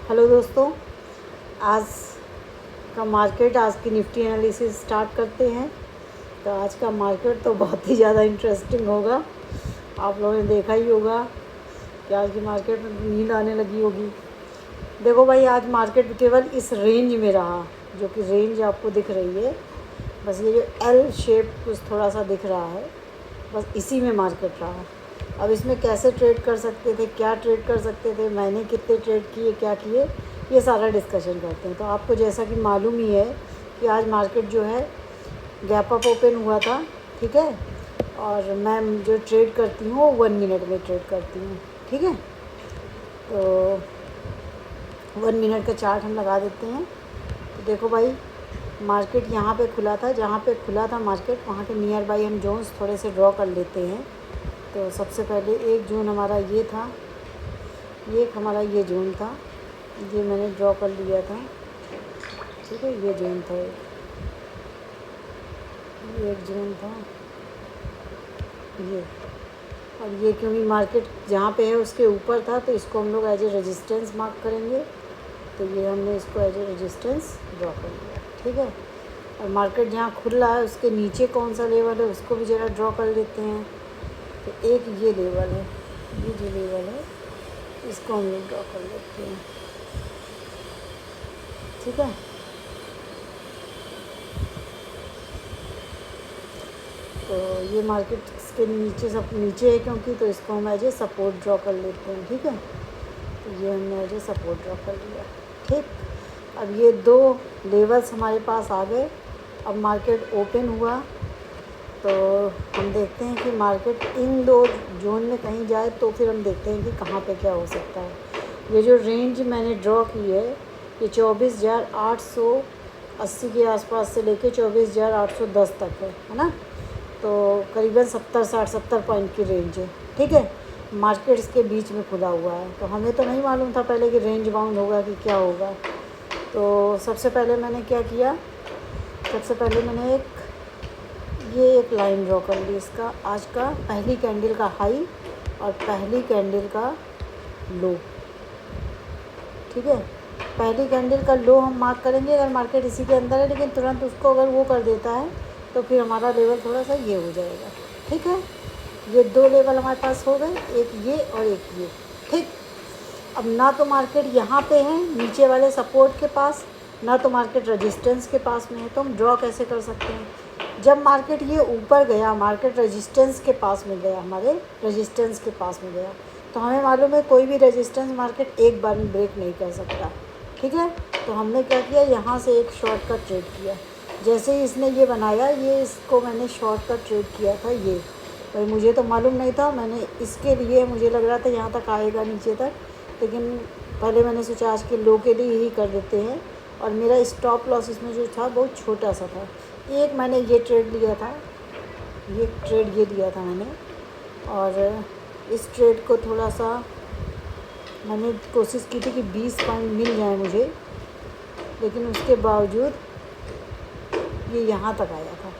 Hello दोस्तों, आज का मार्केट, आज की निफ्टी एनालिसिस स्टार्ट करते हैं। तो आज का मार्केट तो बहुत ही ज़्यादा इंटरेस्टिंग होगा। आप लोगों ने देखा ही होगा कि आज की मार्केट में नींद आने लगी होगी। देखो भाई, आज मार्केट केवल इस रेंज में रहा, जो कि रेंज आपको दिख रही है। बस ये जो एल शेप कुछ थोड़ा सा दिख रहा है, बस इसी में मार्केट रहा। अब इसमें कैसे ट्रेड कर सकते थे, क्या ट्रेड कर सकते थे, मैंने कितने ट्रेड किए, क्या किए, ये सारा डिस्कशन करते हैं। तो आपको जैसा कि मालूम ही है कि आज मार्केट जो है गैप अप ओपन हुआ था, ठीक है। और मैं जो ट्रेड करती हूँ 1 मिनट में ट्रेड करती हूँ, ठीक है। तो 1 मिनट का चार्ट हम लगा देते हैं। तो देखो भाई, मार्केट यहाँ पे खुला था, जहाँ पे खुला था मार्केट वहाँ के नियर बाई हम जोन्स थोड़े से ड्रॉ कर लेते हैं। तो सबसे पहले एक जोन हमारा ये था, ये एक हमारा ये जोन था, ये मैंने ड्रॉ कर लिया था, ठीक है। ये जोन था, ये एक जोन था ये। और ये क्योंकि मार्केट जहाँ पे है उसके ऊपर था, तो इसको हम लोग एज ए रेजिस्टेंस मार्क करेंगे। तो ये हमने इसको एज ए रेजिस्टेंस ड्रॉ कर लिया, ठीक है। और मार्केट जहाँ खुल रहा है उसके नीचे कौन सा लेवल है उसको भी ज़रा ड्रॉ कर लेते हैं। तो एक ये लेवल है, ये जो लेवल है इसको हम लोग ड्रॉ कर लेते हैं, ठीक है। तो ये मार्केट इसके नीचे, सब नीचे है क्योंकि, तो इसको हम एज ए सपोर्ट ड्रॉ कर लेते हैं, ठीक है। तो ये हमने एज ए सपोर्ट ड्रॉ कर लिया, ठीक। अब ये दो लेवल्स हमारे पास आ गए। अब मार्केट ओपन हुआ तो हम देखते हैं कि मार्केट इन दो जोन में कहीं जाए तो फिर हम देखते हैं कि कहाँ पे क्या हो सकता है। ये जो रेंज मैंने ड्रॉ की है ये 24,880 के आसपास से लेके 24,810 तक है ना। तो करीबन 70 पॉइंट की रेंज है, ठीक है। मार्केट इसके बीच में खुला हुआ है, तो हमें तो नहीं मालूम था पहले कि रेंज बाउंड होगा कि क्या होगा। तो सबसे पहले मैंने क्या किया, सबसे पहले मैंने एक लाइन ड्रॉ कर ली इसका, आज का पहली कैंडल का हाई और पहली कैंडल का लो, ठीक है। पहली कैंडल का लो हम मार्क करेंगे अगर मार्केट इसी के अंदर है, लेकिन तुरंत उसको अगर वो कर देता है तो फिर हमारा लेवल थोड़ा सा ये हो जाएगा, ठीक है। ये दो लेवल हमारे पास हो गए, एक ये और एक ये, ठीक। अब ना तो मार्केट यहाँ पे है नीचे वाले सपोर्ट के पास, ना तो मार्केट रेजिस्टेंस के पास में है। तो हम ड्रॉ कैसे कर सकते हैं, जब मार्केट ये ऊपर गया, मार्केट रेजिस्टेंस के पास में गया, हमारे रेजिस्टेंस के पास में गया, तो हमें मालूम है कोई भी रेजिस्टेंस मार्केट एक बार में ब्रेक नहीं कर सकता, ठीक है। तो हमने क्या किया, यहाँ से एक शॉर्ट का ट्रेड किया। जैसे ही इसने ये बनाया, ये इसको मैंने शॉर्ट का ट्रेड किया था। ये भाई मुझे तो मालूम नहीं था, मैंने इसके लिए मुझे लग रहा था यहाँ तक आएगा नीचे तक, लेकिन पहले मैंने सोचा आज के लो के लिए ही कर देते हैं। और मेरा स्टॉप लॉस इसमें जो था बहुत छोटा सा था। एक मैंने ये ट्रेड लिया था, ये ट्रेड ये लिया था मैंने, और इस ट्रेड को थोड़ा सा मैंने कोशिश की थी कि 20 पॉइंट मिल जाए मुझे, लेकिन उसके बावजूद ये यहाँ तक आया था।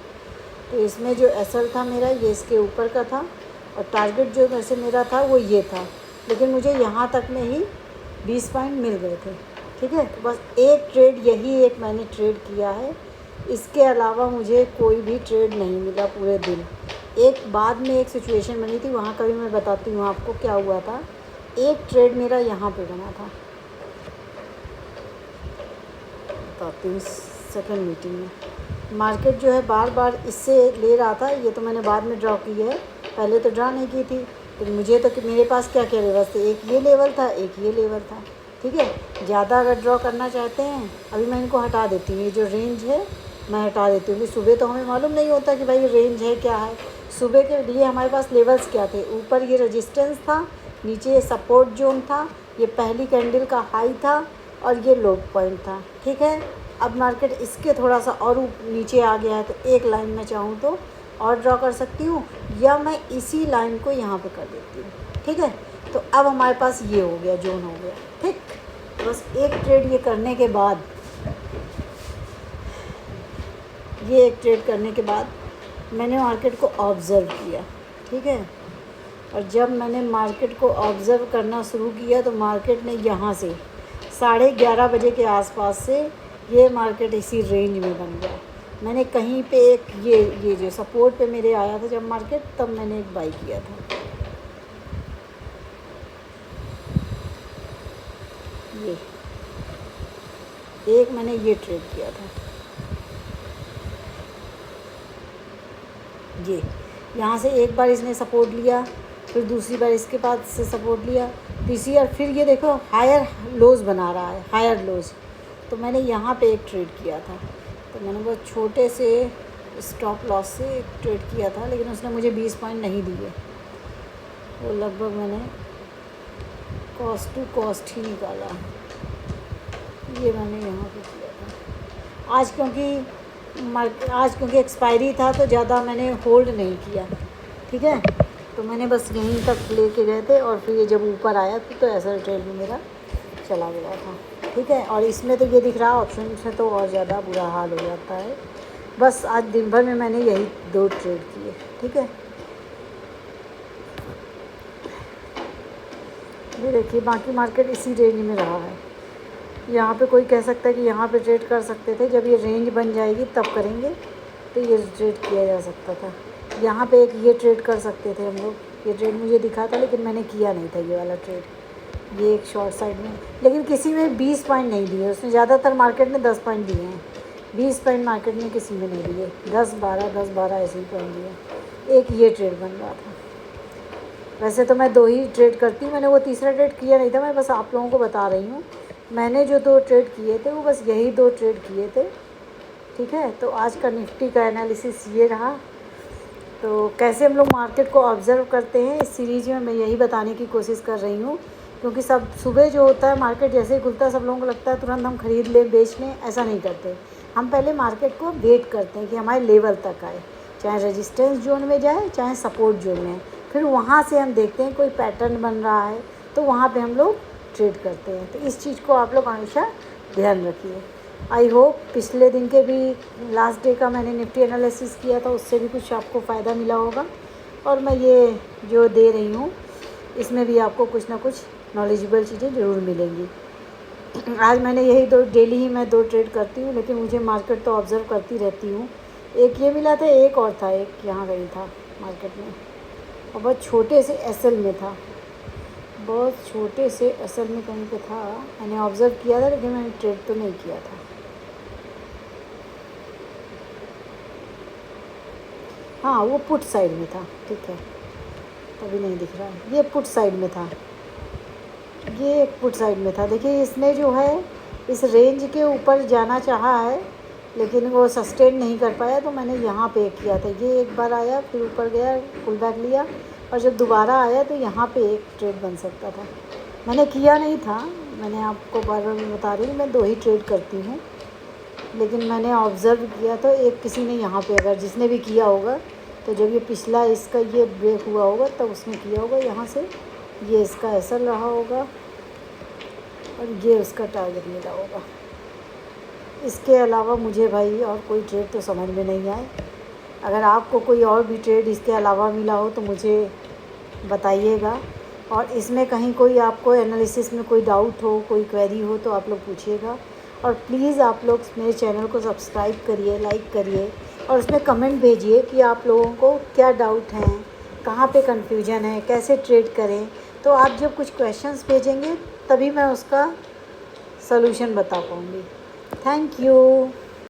तो इसमें जो एसएल था मेरा, ये इसके ऊपर का था, और टारगेट जो वैसे मेरा था वो ये था, लेकिन मुझे यहाँ तक में ही 20 पॉइंट मिल गए थे, ठीक है। तो बस एक ट्रेड, यही एक मैंने ट्रेड किया है, इसके अलावा मुझे कोई भी ट्रेड नहीं मिला पूरे दिन। एक बाद में एक सिचुएशन बनी थी, वहाँ का भी मैं बताती हूँ आपको क्या हुआ था। एक ट्रेड मेरा यहाँ पे बना था, बताती हूँ सेकेंड मीटिंग में। मार्केट जो है बार बार इससे ले रहा था, ये तो मैंने बाद में ड्रॉ की है, पहले तो ड्रॉ नहीं की थी। तो मुझे तो मेरे पास क्या क्या लेवल थे, एक ये लेवल था, एक ये लेवल था, ठीक है। ज़्यादा अगर ड्रॉ करना चाहते हैं, अभी मैं इनको हटा देती हूँ, ये जो रेंज है मैं हटा देती हूँ। कि सुबह तो हमें मालूम नहीं होता कि भाई रेंज है क्या है। सुबह के लिए हमारे पास लेवल्स क्या थे, ऊपर ये रेजिस्टेंस था, नीचे ये सपोर्ट जोन था, ये पहली कैंडल का हाई था, और ये लो पॉइंट था, ठीक है। अब मार्केट इसके थोड़ा सा और नीचे आ गया है, तो एक लाइन में चाहूँ तो और ड्रॉ कर सकती हूँ, या मैं इसी लाइन को यहाँ पे कर देती हूँ, ठीक है। तो अब हमारे पास ये हो गया, जोन हो गया, ठीक। बस एक ट्रेड ये करने के बाद, ये एक ट्रेड करने के बाद मैंने मार्केट को ऑब्ज़र्व किया, ठीक है। और जब मैंने मार्केट को ऑब्ज़र्व करना शुरू किया तो मार्केट ने यहाँ से 11:30 बजे के आसपास से ये मार्केट इसी रेंज में बन गया। मैंने कहीं पे एक ये जो सपोर्ट पे मेरे आया था जब मार्केट, तब मैंने एक बाई किया था। ये एक मैंने ये ट्रेड किया था, ये यहाँ से एक बार इसने सपोर्ट लिया, फिर दूसरी बार इसके बाद से सपोर्ट लिया, तीसरी बार फिर ये देखो हायर लोज बना रहा है, हायर लोज। तो मैंने यहाँ पे एक ट्रेड किया था, तो मैंने बहुत छोटे से स्टॉप लॉस से एक ट्रेड किया था, लेकिन उसने मुझे 20 पॉइंट नहीं दिए। वो लगभग मैंने कॉस्ट टू कॉस्ट ही निकाला। ये मैंने यहाँ पे किया था। आज क्योंकि एक्सपायरी था तो ज़्यादा मैंने होल्ड नहीं किया, ठीक है। तो मैंने बस यहीं तक लेके गए थे, और फिर ये जब ऊपर आया तो ऐसा ट्रेड भी मेरा चला गया था, ठीक है। और इसमें तो ये दिख रहा, ऑप्शन में तो और ज़्यादा बुरा हाल हो जाता है। बस आज दिन भर में मैंने यही 2 ट्रेड किए, ठीक है। ये देखिए बाकी मार्केट इसी रेंज में रहा है। यहाँ पे कोई कह सकता है कि यहाँ पे ट्रेड कर सकते थे, जब ये रेंज बन जाएगी तब करेंगे, तो ये ट्रेड किया जा सकता था। यहाँ पे एक ये ट्रेड कर सकते थे हम लोग, ये ट्रेड मुझे दिखा था लेकिन मैंने किया नहीं था ये वाला ट्रेड। ये एक शॉर्ट साइड में, लेकिन किसी में 20 पॉइंट नहीं दिए उसने, ज़्यादातर मार्केट में 10 पॉइंट दिए हैं, 20 पॉइंट मार्केट में किसी में नहीं दिए, 10-12 ऐसे ही पॉइंट दिए। एक ये ट्रेड बन रहा था। वैसे तो मैं 2 ही ट्रेड करती हूँ, मैंने वो तीसरा ट्रेड किया नहीं था, मैं बस आप लोगों को बता रही हूँ। मैंने जो 2 ट्रेड किए थे वो बस यही 2 ट्रेड किए थे, ठीक है। तो आज का निफ्टी का एनालिसिस ये रहा। तो कैसे हम लोग मार्केट को ऑब्ज़र्व करते हैं, इस सीरीज़ में मैं यही बताने की कोशिश कर रही हूँ, क्योंकि सब सुबह जो होता है मार्केट जैसे ही खुलता है सब लोगों को लगता है तुरंत हम ख़रीद लें बेच लें, ऐसा नहीं करते। हम पहले मार्केट को वेट करते हैं कि हमारे लेवल तक आए, चाहे रेजिस्टेंस जोन में जाए चाहे सपोर्ट जोन में, फिर वहाँ से हम देखते हैं कोई पैटर्न बन रहा है तो वहाँ पे हम लोग ट्रेड करते हैं। तो इस चीज़ को आप लोग हमेशा ध्यान रखिए। आई होप पिछले दिन के भी लास्ट डे का मैंने निफ्टी एनालिसिस किया था, उससे भी कुछ आपको फ़ायदा मिला होगा, और मैं ये जो दे रही हूँ इसमें भी आपको कुछ ना कुछ नॉलेजेबल चीज़ें ज़रूर मिलेंगी। आज मैंने यही 2 डेली ही मैं 2 ट्रेड करती हूँ, लेकिन मुझे मार्केट तो ऑब्ज़र्व करती रहती हूँ। एक ये मिला था, एक और था, एक यहाँ गई था मार्केट में, और बहुत छोटे से एसएल में था, बहुत छोटे से एसएल में कहीं पे था, मैंने ऑब्ज़र्व किया था लेकिन मैंने ट्रेड तो नहीं किया था। हाँ वो पुट साइड में था, ठीक है, तभी नहीं दिख रहा है, ये पुट साइड में था, ये पुट साइड में था। देखिए इसने जो है इस रेंज के ऊपर जाना चाहा है लेकिन वो सस्टेन नहीं कर पाया, तो मैंने यहाँ पे किया था। ये एक बार आया फिर ऊपर गया, पुल बैक लिया, और जब दोबारा आया तो यहाँ पे एक ट्रेड बन सकता था। मैंने किया नहीं था, मैंने आपको बार बार बता रही हूँ, मैं 2 ही ट्रेड करती हूँ, लेकिन मैंने ऑब्ज़र्व किया तो एक किसी ने यहाँ पे, अगर जिसने भी किया होगा तो जब ये पिछला इसका ये ब्रेक हुआ होगा तब उसने किया होगा, यहाँ से ये इसका ऐसा रहा होगा और ये उसका टारगेट मिला होगा। इसके अलावा मुझे भाई और कोई ट्रेड तो समझ में नहीं आए। अगर आपको कोई और भी ट्रेड इसके अलावा मिला हो तो मुझे बताइएगा, और इसमें कहीं कोई आपको एनालिसिस में कोई डाउट हो, कोई क्वेरी हो तो आप लोग पूछिएगा। और प्लीज़ आप लोग मेरे चैनल को सब्सक्राइब करिए, लाइक करिए, और उसमें कमेंट भेजिए कि आप लोगों को क्या डाउट हैं, कहाँ पे कन्फ्यूजन है, कैसे ट्रेड करें। तो आप जब कुछ क्वेश्चंस भेजेंगे तभी मैं उसका सलूशन बता पाऊँगी। Thank you.